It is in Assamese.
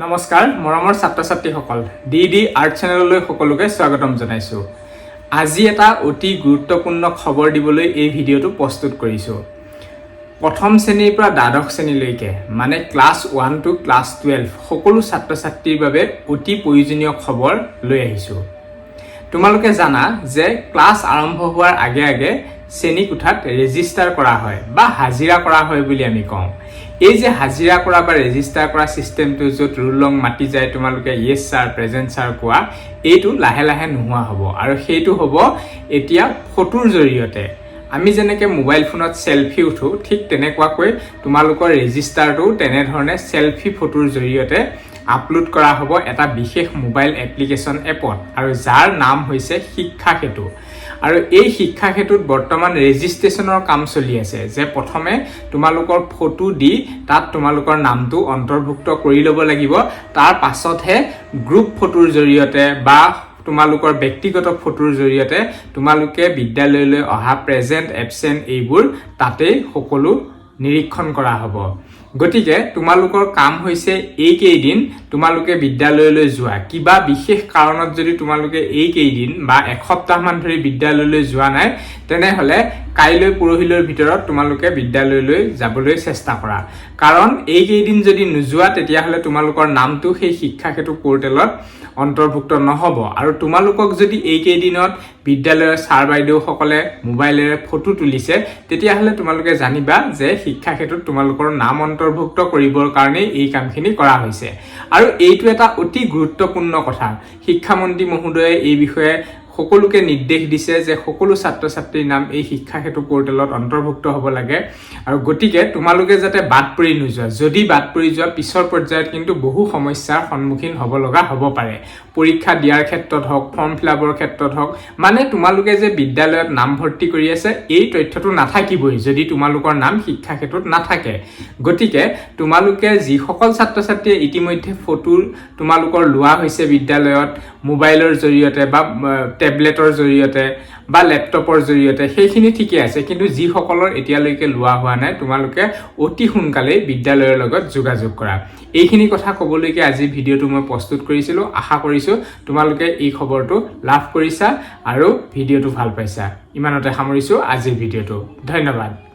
নমস্কাৰ মৰমৰ ছাত্ৰ-ছাত্ৰীসকল DDEarth চেনেললৈ সকলোকে স্বাগতম জনাইছো। আজি এটা অতি গুৰুত্বপূৰ্ণ খবৰ দিবলৈ এই ভিডিঅটো প্ৰস্তুত কৰিছো। প্ৰথম শ্ৰেণীৰ পৰা দ্বাদশ শ্ৰেণীলৈকে মানে ক্লাছ 1 টু ক্লাছ 12 সকলো ছাত্ৰ-ছাত্ৰীৰ বাবে অতি প্ৰয়োজনীয় খবৰ লৈ আহিছো। তোমালোকে জানা যে ক্লাছ আৰম্ভ হোৱাৰ আগে আগে শ্ৰেণী কোঠাত ৰেজিষ্টাৰ কৰা হয় বা হাজিৰা কৰা হয় বুলি আমি কওঁ। এই যে হাজিৰা কৰা বা ৰেজিষ্টাৰ কৰা সিস্টেমটো য'ত ৰোল ৰং মাতি যায় তোমালোকে ইয়েস স্যাৰ প্ৰেজেন্ট স্যাৰ কোৱা এইটো লাহে লাহে নোহোৱা হ'ব আৰু সেইটো হ'ব এতিয়া ফটোৰ জৰিয়তে। আমি যেনেকৈ মোবাইল ফোনত সেলফি উঠো ঠিক তেনেকুৱাকৈ তোমালোকৰ ৰেজিষ্টাৰটো তেনেধৰণে সেলফি ফটোৰ জৰিয়তে আপলোড কৰা হ'ব এটা বিশেষ মোবাইল এপ্লিকেশন এপত আৰু যাৰ নাম হৈছে শিক্ষা সেতু। আৰু এই শিক্ষা সেতুত বৰ্তমান ৰেজিষ্ট্ৰেচনৰ কাম চলি আছে যে প্ৰথমে তোমালোকৰ ফটো দি তাত তোমালোকৰ নামটো অন্তৰ্ভুক্ত কৰি ল'ব লাগিব, তাৰ পাছতহে গ্ৰুপ ফটোৰ জৰিয়তে বা তোমালোকৰ ব্যক্তিগত ফটোৰ জৰিয়তে তোমালোকে বিদ্যালয়লৈ অহা প্ৰেজেন্ট এবসেন্ট এইবোৰ তাতে সকলো নিৰীক্ষণ কৰা হ'ব। গতিকে তোমালোকৰ কাম হৈছে এই কেইদিন তোমালোকে বিদ্যালয়লৈ যোৱা কিবা বিশেষ কাৰণত যদি তোমালোকে এই কেইদিন বা এসপ্তাহ মান ধৰি বিদ্যালয়লৈ যোৱা নাই তেনেহলে কাইলৈ পৰহিলৈৰ ভিতৰত তোমালোকে বিদ্যালয়লৈ যাবলৈ চেষ্টা কৰা। কাৰণ এই কেইদিন যদি নোযোৱা তেতিয়াহলে তোমালোকৰ নামটো সেই শিক্ষা সেতু পোৰ্টেলত অন্তৰ্ভুক্ত নহব আৰু তোমালোকক যদি এই কেইদিনত বিদ্যালয়ৰ ছাৰ বাইদেউ সকলে মোবাইলেৰে ফটো তুলিছে তেতিয়াহলে তোমালোকে জানিবা যে শিক্ষা সেতুত তোমালোকৰ নাম অন্তৰ্ভুক্ত কৰিবৰ কাৰণে এই কামখিনি কৰা হৈছে। আৰু এইটো এটা অতি গুৰুত্বপূৰ্ণ কথা। শিক্ষামন্ত্ৰী মহোদয়ে এই বিষয়ে সকলোকে নিৰ্দেশ দিছে যে সকলো ছাত্ৰ-ছাত্ৰীৰ নাম এই শিক্ষা সেতু পোৰ্টেলত অন্তৰ্ভুক্ত হ'ব লাগে আৰু গতিকে তোমালোকে যাতে বাদ পৰি নোযোৱা। যদি বাদ পৰি যোৱা পিছৰ পৰ্যায়ত কিন্তু বহু সমস্যাৰ সন্মুখীন হ'ব লগা হ'ব পাৰে। পৰীক্ষা দিয়াৰ ক্ষেত্ৰত হওক, ফৰ্ম ফিলআপৰ ক্ষেত্ৰত হওক, মানে তোমালোকে যে বিদ্যালয়ত নাম ভৰ্তি কৰি আছে এই তথ্যটো নাথাকিবই যদি তোমালোকৰ নাম শিক্ষা সেতুত নাথাকে। গতিকে তোমালোকে যিসকল ছাত্ৰ-ছাত্ৰীয়ে ইতিমধ্যে ফটো তোমালোকৰ লোৱা হৈছে বিদ্যালয়ত মোবাইলৰ জৰিয়তে বা টেবলেটৰ জৰিয়তে বা লেপটপৰ জৰিয়তে সেইখিনি ঠিকে আছে, কিন্তু যিসকলৰ এতিয়ালৈকে লোৱা হোৱা নাই তোমালোকে অতি সোনকালে বিদ্যালয়ৰ লগত যোগাযোগ কৰা। এইখিনি কথা ক'বলৈকে আজি ভিডিঅ'টো মই প্ৰস্তুত কৰিছিলোঁ। আশা কৰিছোঁ তোমালোকে এই খবৰটো লাভ কৰিছা আৰু ভিডিঅ'টো ভাল পাইছা। ইমানতে সামৰিছোঁ আজিৰ ভিডিঅ'টো। ধন্যবাদ।